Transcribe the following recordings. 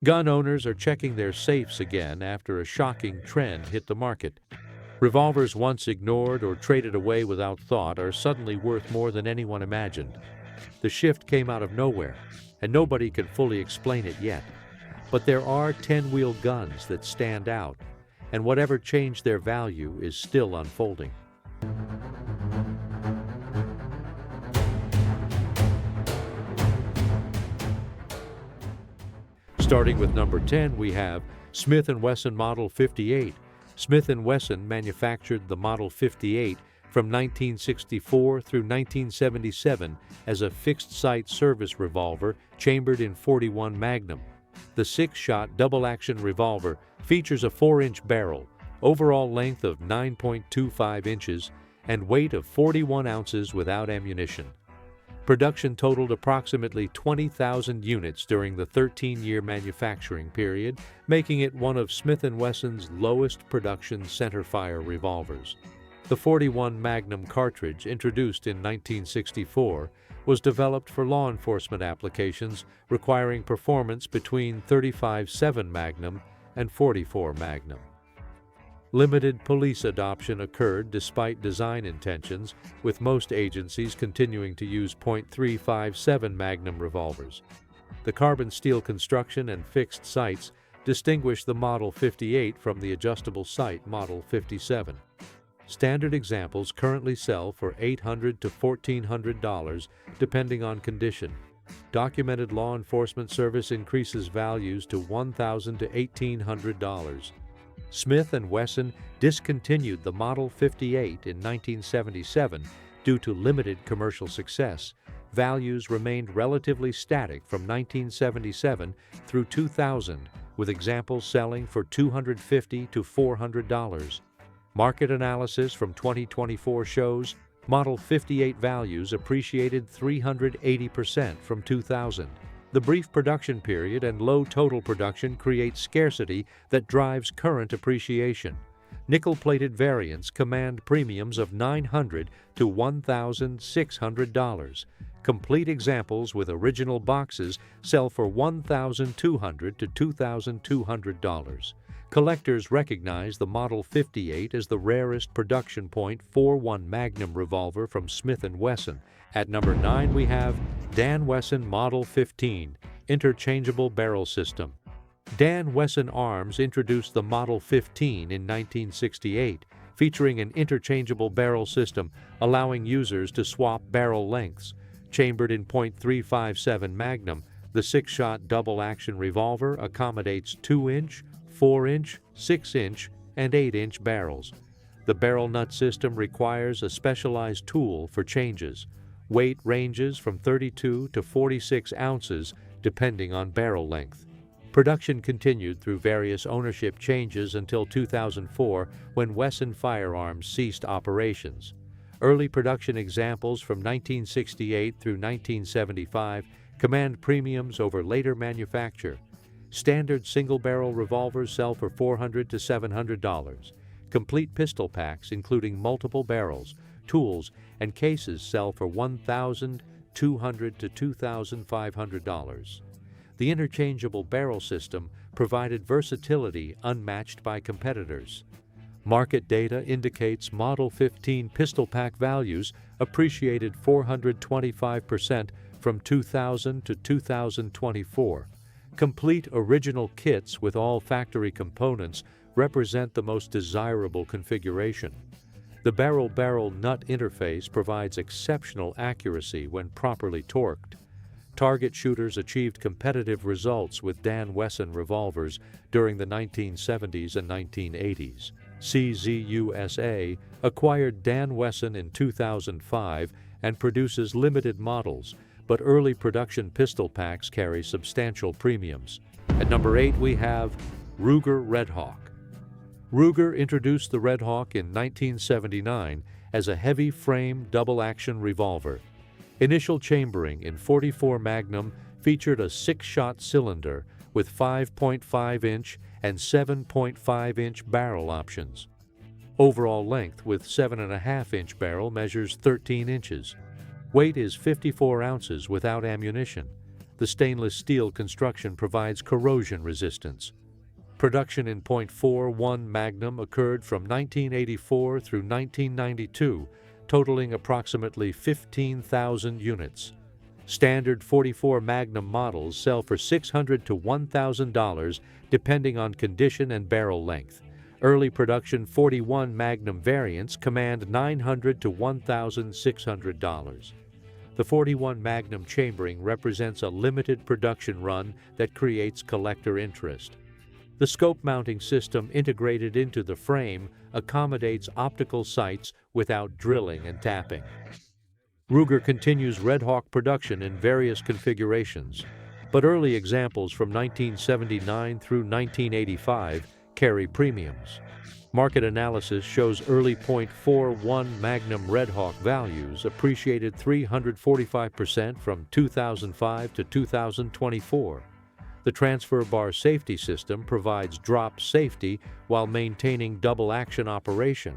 Gun owners are checking their safes again after a shocking trend hit the market. Revolvers once ignored or traded away without thought are suddenly worth more than anyone imagined. The shift came out of nowhere, and nobody can fully explain it yet. But there are 10-wheel guns that stand out, and whatever changed their value is still unfolding. Starting with number 10, we have Smith & Wesson Model 58. Smith & Wesson manufactured the Model 58 from 1964 through 1977 as a fixed-sight service revolver chambered in .41 Magnum. The 6-shot double-action revolver features a 4-inch barrel, overall length of 9.25 inches, and weight of 41 ounces without ammunition. Production totaled approximately 20,000 units during the 13-year manufacturing period, making it one of Smith & Wesson's lowest production centerfire revolvers. The .41 Magnum cartridge, introduced in 1964, was developed for law enforcement applications requiring performance between .35-7 Magnum and .44 Magnum. Limited police adoption occurred despite design intentions, with most agencies continuing to use .357 Magnum revolvers. The carbon steel construction and fixed sights distinguish the Model 58 from the adjustable sight Model 57. Standard examples currently sell for $800 to $1,400 depending on condition. Documented law enforcement service increases values to $1,000 to $1,800. Smith & Wesson discontinued the Model 58 in 1977 due to limited commercial success. Values remained relatively static from 1977 through 2000, with examples selling for $250 to $400. Market analysis from 2024 shows Model 58 values appreciated 380% from 2000. The brief production period and low total production create scarcity that drives current appreciation. Nickel-plated variants command premiums of $900 to $1,600. Complete examples with original boxes sell for $1,200 to $2,200. Collectors recognize the Model 58 as the rarest production .41 Magnum revolver from Smith & Wesson. At number 9, we have Dan Wesson Model 15, Interchangeable Barrel System. Dan Wesson Arms introduced the Model 15 in 1968, featuring an interchangeable barrel system allowing users to swap barrel lengths. Chambered in .357 Magnum, the 6-shot double-action revolver accommodates 2-inch, 4-inch, 6-inch, and 8-inch barrels. The barrel nut system requires a specialized tool for changes. Weight ranges from 32 to 46 ounces depending on barrel length. Production continued through various ownership changes until 2004, when Wesson Firearms ceased operations. Early production examples from 1968 through 1975 command premiums over later manufacture. Standard single-barrel revolvers sell for $400 to $700. Complete pistol packs, including multiple barrels, tools, and cases, sell for $1,200 to $2,500. The interchangeable barrel system provided versatility unmatched by competitors. Market data indicates Model 15 pistol pack values appreciated 425% from 2000 to 2024. Complete original kits with all factory components represent the most desirable configuration. The barrel-barrel nut interface provides exceptional accuracy when properly torqued. Target shooters achieved competitive results with Dan Wesson revolvers during the 1970s and 1980s. CZUSA acquired Dan Wesson in 2005 and produces limited models, but early production pistol packs carry substantial premiums. At number 8, we have Ruger Redhawk. Ruger introduced the Redhawk in 1979 as a heavy-frame double-action revolver. Initial chambering in .44 Magnum featured a 6-shot cylinder with 5.5-inch and 7.5-inch barrel options. Overall length with 7.5-inch barrel measures 13 inches. Weight is 54 ounces without ammunition. The stainless steel construction provides corrosion resistance. Production in .41 Magnum occurred from 1984 through 1992, totaling approximately 15,000 units. Standard .44 Magnum models sell for $600 to $1,000 depending on condition and barrel length. Early production .41 Magnum variants command $900 to $1,600. The .41 Magnum chambering represents a limited production run that creates collector interest. The scope mounting system integrated into the frame accommodates optical sights without drilling and tapping. Ruger continues Redhawk production in various configurations, but early examples from 1979 through 1985 carry premiums. Market analysis shows early .41 Magnum Redhawk values appreciated 345% from 2005 to 2024. The transfer bar safety system provides drop safety while maintaining double action operation.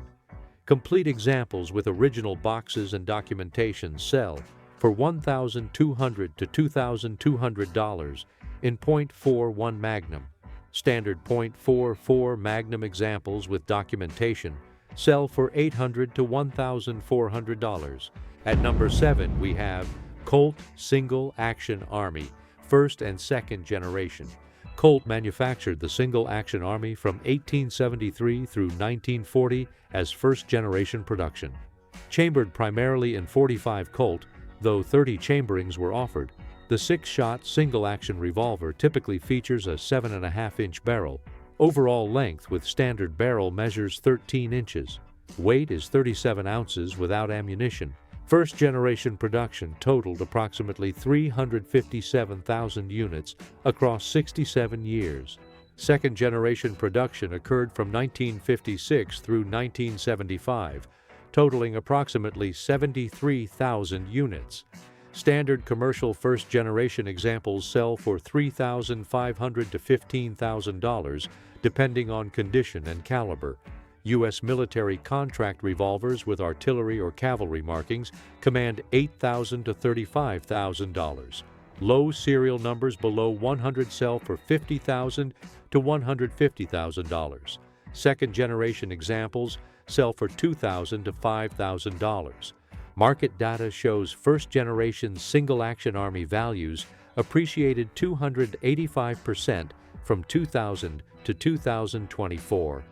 Complete examples with original boxes and documentation sell for $1,200 to $2,200 in .41 Magnum. Standard .44 Magnum examples with documentation sell for $800 to $1,400. At number 7, we have Colt Single Action Army, first and second generation. Colt manufactured the Single Action Army from 1873 through 1940 as first-generation production. Chambered primarily in .45 Colt, though 30 chamberings were offered, the 6-shot single-action revolver typically features a 7.5-inch barrel. Overall length with standard barrel measures 13 inches. Weight is 37 ounces without ammunition. First-generation production totaled approximately 357,000 units across 67 years. Second-generation production occurred from 1956 through 1975, totaling approximately 73,000 units. Standard commercial first-generation examples sell for $3,500 to $15,000, depending on condition and caliber. U.S. military contract revolvers with artillery or cavalry markings command $8,000 to $35,000. Low serial numbers below 100 sell for $50,000 to $150,000. Second-generation examples sell for $2,000 to $5,000. Market data shows first-generation single-action Army values appreciated 285% from 2000 to 2024.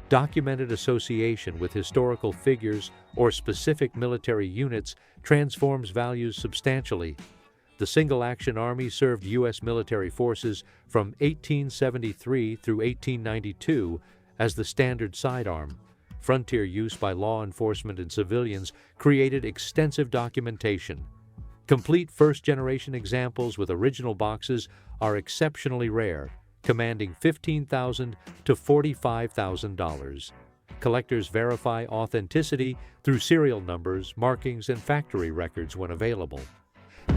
Documented association with historical figures or specific military units transforms values substantially. The single-action Army served U.S. military forces from 1873 through 1892 as the standard sidearm. Frontier use by law enforcement and civilians created extensive documentation. Complete first-generation examples with original boxes are exceptionally rare, commanding $15,000 to $45,000. Collectors verify authenticity through serial numbers, markings, and factory records when available.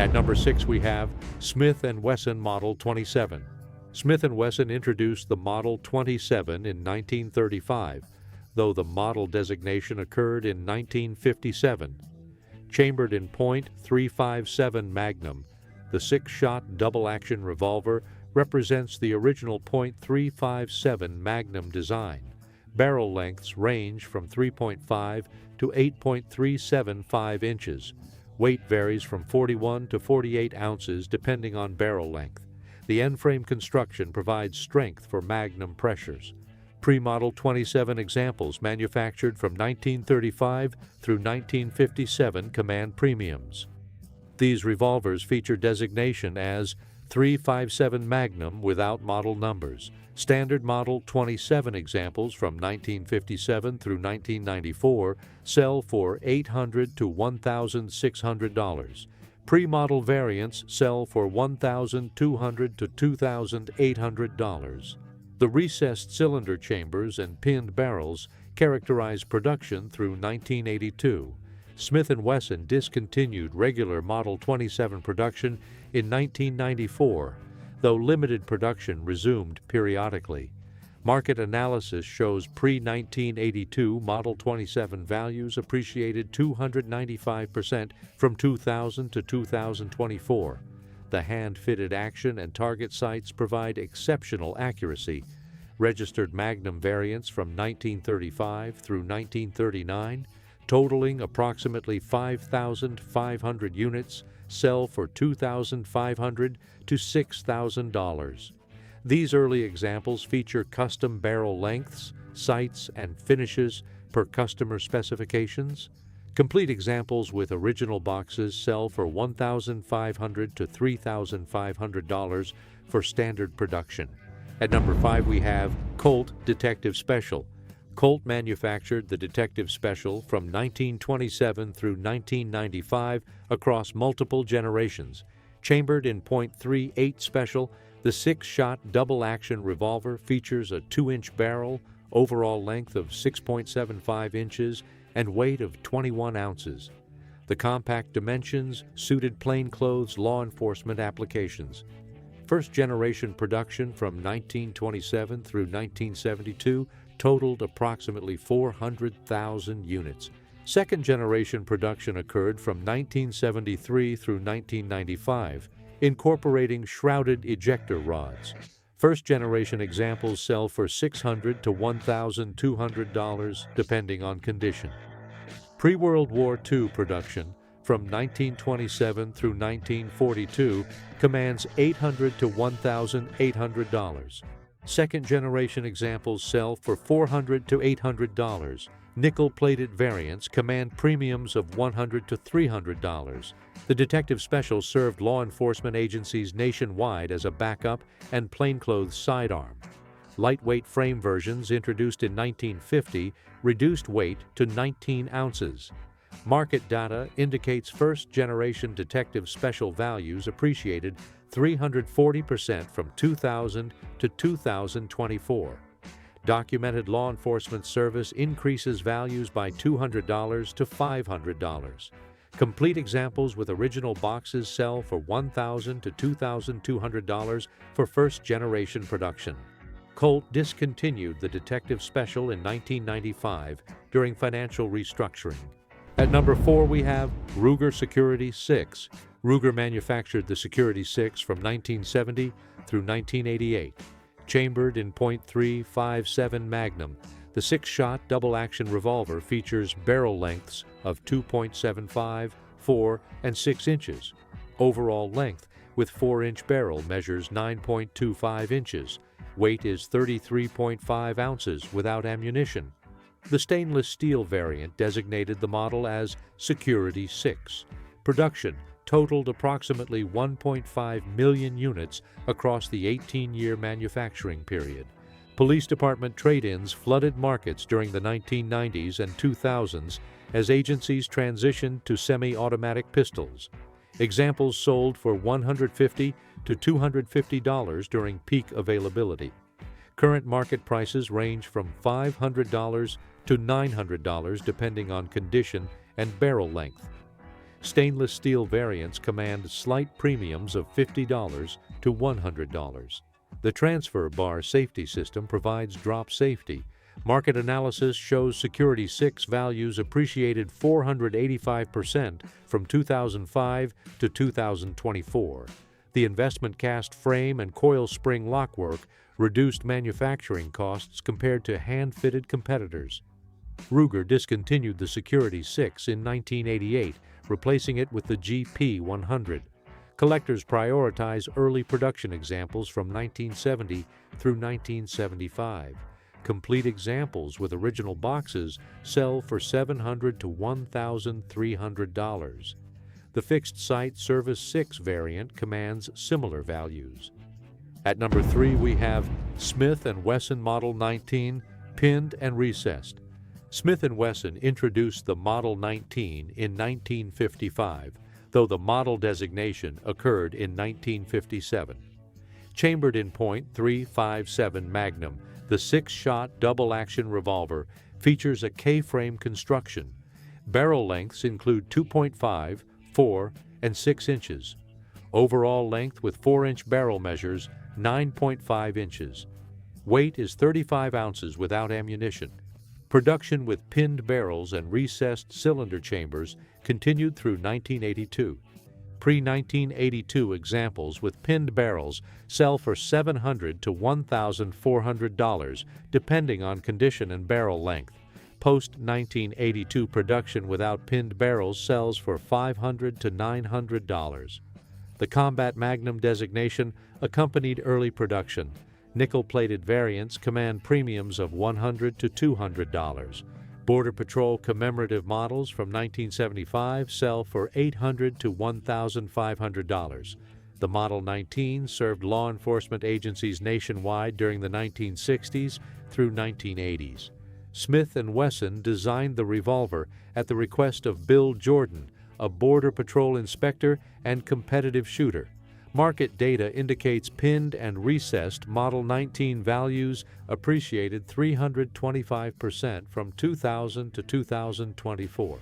At number 6, we have Smith & Wesson Model 27. Smith & Wesson introduced the Model 27 in 1935, though the model designation occurred in 1957. Chambered in .357 Magnum, the 6-shot double-action revolver represents the original .357 Magnum design. Barrel lengths range from 3.5 to 8.375 inches. Weight varies from 41 to 48 ounces depending on barrel length. The end-frame construction provides strength for Magnum pressures. Pre-Model 27 examples manufactured from 1935 through 1957 command premiums. These revolvers feature designation as .357 Magnum without model numbers. Standard Model 27 examples from 1957 through 1994 sell for $800 to $1,600. Pre-model variants sell for $1,200 to $2,800. The recessed cylinder chambers and pinned barrels characterized production through 1982. Smith & Wesson discontinued regular Model 27 production in 1994, though limited production resumed periodically. Market analysis shows pre-1982 Model 27 values appreciated 295% from 2000 to 2024. The The hand-fitted action and target sights provide exceptional accuracy. Registered Magnum variants from 1935 through 1939, totaling approximately 5,500 units, sell for $2,500 to $6,000. These early examples feature custom barrel lengths, sights, and finishes per customer specifications. Complete examples with original boxes sell for $1,500 to $3,500 for standard production. At number 5 we have Colt Detective Special. Colt manufactured the Detective Special from 1927 through 1995 across multiple generations. Chambered in .38 Special, the 6-shot double-action revolver features a 2-inch barrel, overall length of 6.75 inches, and weight of 21 ounces. The compact dimensions suited plainclothes law enforcement applications. First-generation production from 1927 through 1972 totaled approximately 400,000 units. Second-generation production occurred from 1973 through 1995, incorporating shrouded ejector rods. First-generation examples sell for $600 to $1,200, depending on condition. Pre-World War II production from 1927 through 1942 commands $800 to $1,800. Second-generation examples sell for $400 to $800. Nickel-plated variants command premiums of $100 to $300. The Detective Special served law enforcement agencies nationwide as a backup and plainclothes sidearm. Lightweight frame versions introduced in 1950 reduced weight to 19 ounces. Market data indicates first-generation Detective Special values appreciated 340% from 2000 to 2024. Documented law enforcement service increases values by $200 to $500. Complete examples with original boxes sell for $1,000 to $2,200 for first-generation production. Colt discontinued the Detective Special in 1995 during financial restructuring. At number 4 we have Ruger Security 6. Ruger manufactured the Security 6 from 1970 through 1988. Chambered in .357 Magnum, the 6-shot double-action revolver features barrel lengths of 2.75, 4, and 6 inches. Overall length with 4-inch barrel measures 9.25 inches. Weight is 33.5 ounces without ammunition. The stainless steel variant designated the model as Security 6. Production totaled approximately 1.5 million units across the 18-year manufacturing period. Police department trade-ins flooded markets during the 1990s and 2000s as agencies transitioned to semi-automatic pistols. Examples sold for $150 to $250 during peak availability. Current market prices range from $500 to $900 depending on condition and barrel length. Stainless steel variants command slight premiums of $50 to $100. The transfer bar safety system provides drop safety. Market analysis shows Security 6 values appreciated 485% from 2005 to 2024. The investment cast frame and coil spring lockwork reduced manufacturing costs compared to hand-fitted competitors. Ruger discontinued the Security 6 in 1988, replacing it with the GP100. Collectors prioritize early production examples from 1970 through 1975. Complete examples with original boxes sell for $700 to $1,300. The fixed-sight Service 6 variant commands similar values. At number 3 we have Smith & Wesson Model 19, pinned and recessed. Smith & Wesson introduced the Model 19 in 1955, though the model designation occurred in 1957. Chambered in .357 Magnum, the 6-shot double-action revolver features a K-frame construction. Barrel lengths include 2.5, 4, and 6 inches. Overall length with 4-inch barrel measures 9.5 inches. Weight is 35 ounces without ammunition. Production with pinned barrels and recessed cylinder chambers continued through 1982. Pre-1982 examples with pinned barrels sell for $700 to $1,400, depending on condition and barrel length. Post-1982 production without pinned barrels sells for $500 to $900. The Combat Magnum designation accompanied early production. Nickel-plated variants command premiums of $100 to $200. Border Patrol commemorative models from 1975 sell for $800 to $1,500. The Model 19 served law enforcement agencies nationwide during the 1960s through 1980s. Smith & Wesson designed the Revolver at the request of Bill Jordan, a Border Patrol inspector and competitive shooter. Market data indicates pinned and recessed Model 19 values appreciated 325% from 2000 to 2024.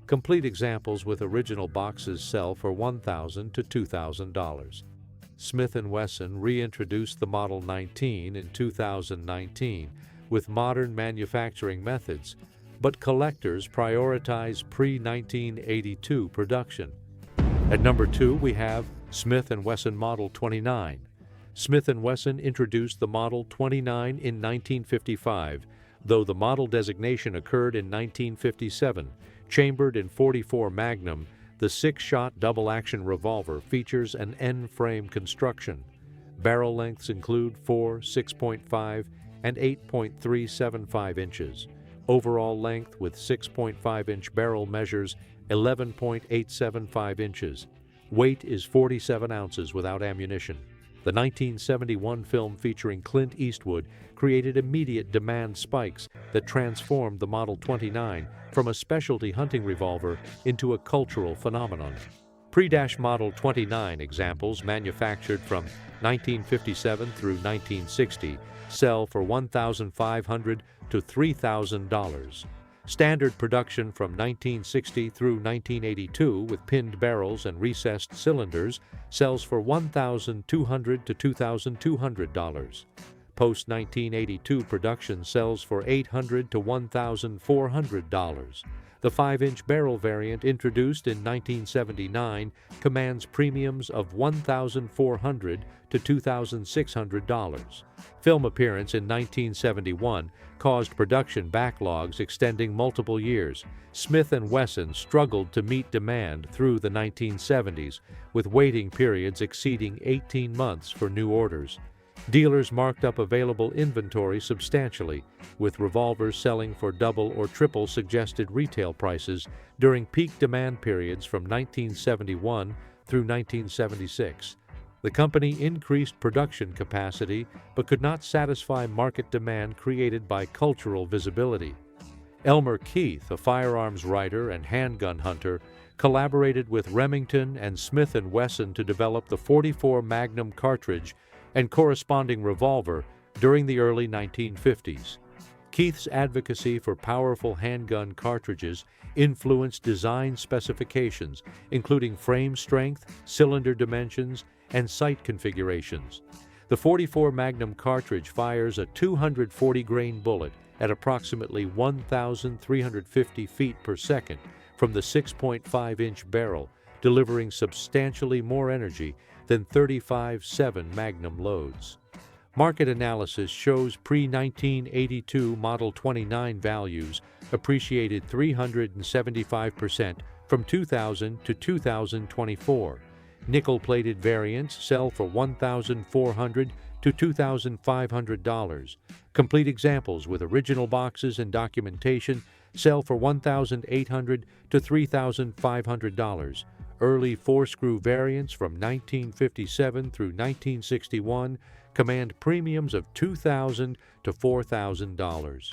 Complete examples with original boxes sell for $1,000 to $2,000. Smith & Wesson reintroduced the Model 19 in 2019 with modern manufacturing methods, but collectors prioritize pre-1982 production. At number 2, we have Smith & Wesson Model 29. Smith & Wesson introduced the Model 29 in 1955, though the model designation occurred in 1957. Chambered in .44 Magnum, the 6-shot double-action revolver features an N-frame construction. Barrel lengths include 4, 6.5, and 8.375 inches. Overall length with 6.5-inch barrel measures 11.875 inches. Weight is 47 ounces without ammunition. The 1971 film featuring Clint Eastwood created immediate demand spikes that transformed the Model 29 from a specialty hunting revolver into a cultural phenomenon. Pre-Model 29 examples manufactured from 1957 through 1960 sell for $1,500 to $3,000. Standard production from 1960 through 1982 with pinned barrels and recessed cylinders sells for $1,200 to $2,200. Post-1982 production sells for $800 to $1,400. The 5-inch barrel variant introduced in 1979 commands premiums of $1,400 to $2,600. Film appearance in 1971 caused production backlogs extending multiple years. Smith & Wesson struggled to meet demand through the 1970s, with waiting periods exceeding 18 months for new orders. Dealers marked up available inventory substantially, with revolvers selling for double or triple suggested retail prices during peak demand periods from 1971 through 1976. The company increased production capacity but could not satisfy market demand created by cultural visibility. Elmer Keith, a firearms writer and handgun hunter, collaborated with Remington and Smith & Wesson to develop the .44 Magnum cartridge and corresponding revolver during the early 1950s. Keith's advocacy for powerful handgun cartridges influenced design specifications, including frame strength, cylinder dimensions, and sight configurations. The .44 Magnum cartridge fires a 240-grain bullet at approximately 1,350 feet per second from the 6.5-inch barrel, delivering substantially more energy than 35.7 Magnum loads. Market analysis shows pre-1982 Model 29 values appreciated 375% from 2000 to 2024. Nickel-plated variants sell for $1,400 to $2,500. Complete examples with original boxes and documentation sell for $1,800 to $3,500. Early 4-screw variants from 1957 through 1961 command premiums of $2,000 to $4,000.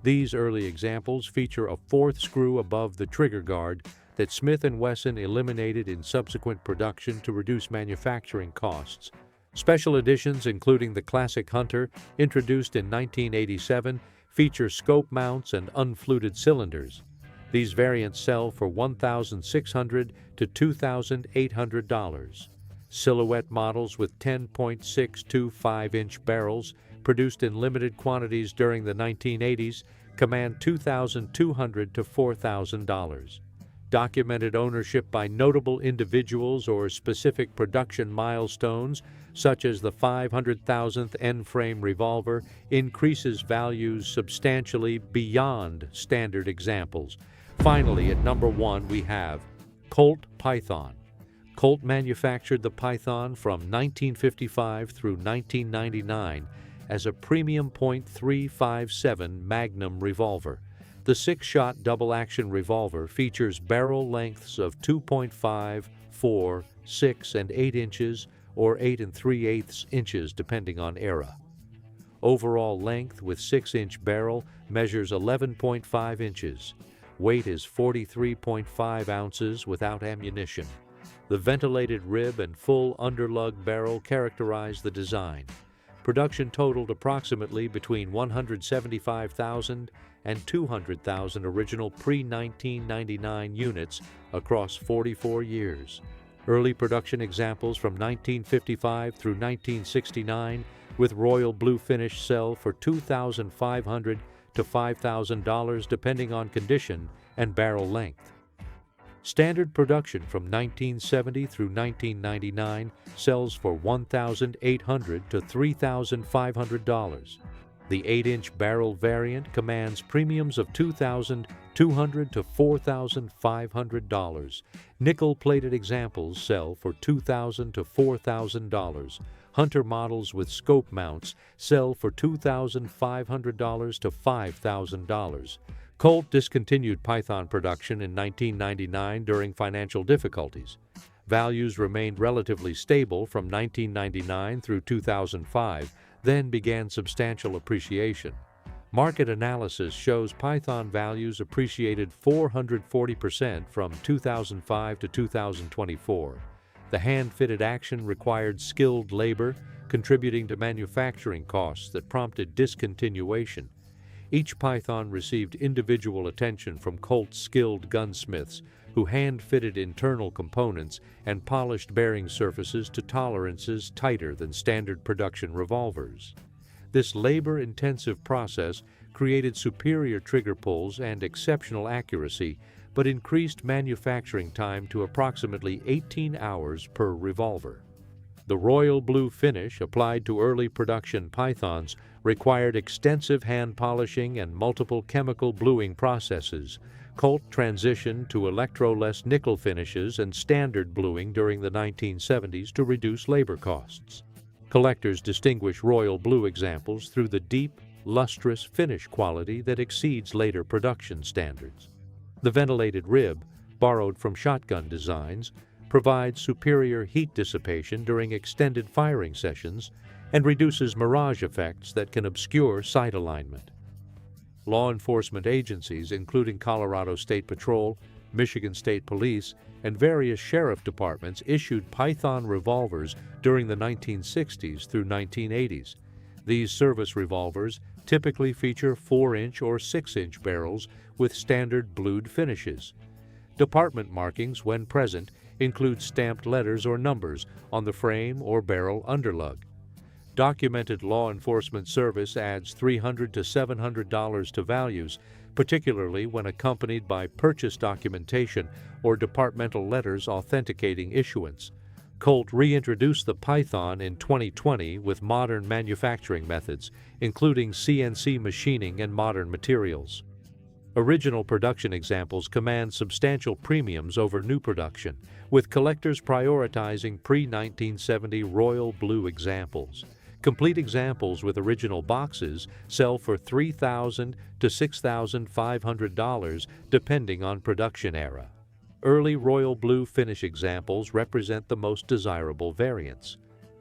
These early examples feature a 4th screw above the trigger guard that Smith & Wesson eliminated in subsequent production to reduce manufacturing costs. Special editions, including the Classic Hunter, introduced in 1987, feature scope mounts and unfluted cylinders. These variants sell for $1,600 to $2,800. Silhouette models with 10.625-inch barrels, produced in limited quantities during the 1980s, command $2,200 to $4,000. Documented ownership by notable individuals or specific production milestones, such as the 500,000th end-frame revolver, increases values substantially beyond standard examples. Finally, at number 1, we have Colt Python. Colt manufactured the Python from 1955 through 1999 as a premium .357 Magnum revolver. The 6-shot double-action revolver features barrel lengths of 2.5, 4, 6, and 8 inches, or 8 3/8 inches depending on era. Overall length with 6-inch barrel measures 11.5 inches. Weight is 43.5 ounces without ammunition. The ventilated rib and full underlug barrel characterize the design. Production totaled approximately between 175,000 and 200,000 original pre-1999 units across 44 years. Early production examples from 1955 through 1969 with royal blue finish sell for $2,500 to $5,000 depending on condition and barrel length. Standard production from 1970 through 1999 sells for $1,800 to $3,500. The 8-inch barrel variant commands premiums of $2,200 to $4,500. Nickel-plated examples sell for $2,000 to $4,000. Hunter models with scope mounts sell for $2,500 to $5,000. Colt discontinued Python production in 1999 during financial difficulties. Values remained relatively stable from 1999 through 2005, then began substantial appreciation. Market analysis shows Python values appreciated 440% from 2005 to 2024. The hand-fitted action required skilled labor, contributing to manufacturing costs that prompted discontinuation. Each Python received individual attention from Colt's skilled gunsmiths, who hand-fitted internal components and polished bearing surfaces to tolerances tighter than standard production revolvers. This labor-intensive process created superior trigger pulls and exceptional accuracy, but increased manufacturing time to approximately 18 hours per revolver. The royal blue finish applied to early production Pythons required extensive hand polishing and multiple chemical bluing processes. Colt transitioned to electro-less nickel finishes and standard bluing during the 1970s to reduce labor costs. Collectors distinguish royal blue examples through the deep, lustrous finish quality that exceeds later production standards. The ventilated rib, borrowed from shotgun designs, provides superior heat dissipation during extended firing sessions and reduces mirage effects that can obscure sight alignment. Law enforcement agencies, including Colorado State Patrol, Michigan State Police, and various sheriff departments issued Python revolvers during the 1960s through 1980s. These service revolvers typically feature 4-inch or 6-inch barrels with standard blued finishes. Department markings, when present, include stamped letters or numbers on the frame or barrel underlug. Documented law enforcement service adds $300 to $700 to values, particularly when accompanied by purchase documentation or departmental letters authenticating issuance. Colt reintroduced the Python in 2020 with modern manufacturing methods, including CNC machining and modern materials. Original production examples command substantial premiums over new production, with collectors prioritizing pre-1970 royal blue examples. Complete examples with original boxes sell for $3,000 to $6,500 depending on production era. Early royal blue finish examples represent the most desirable variants.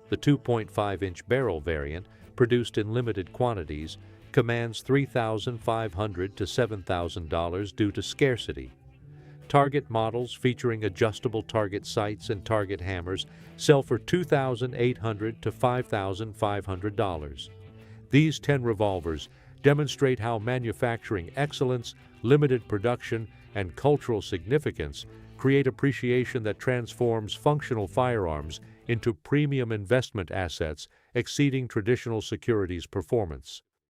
The 2.5-inch barrel variant, produced in limited quantities, commands $3,500 to $7,000 due to scarcity. Target models featuring adjustable target sights and target hammers sell for $2,800 to $5,500. These 10 revolvers demonstrate how manufacturing excellence, limited production, and cultural significance create appreciation that transforms functional firearms into premium investment assets exceeding traditional securities performance.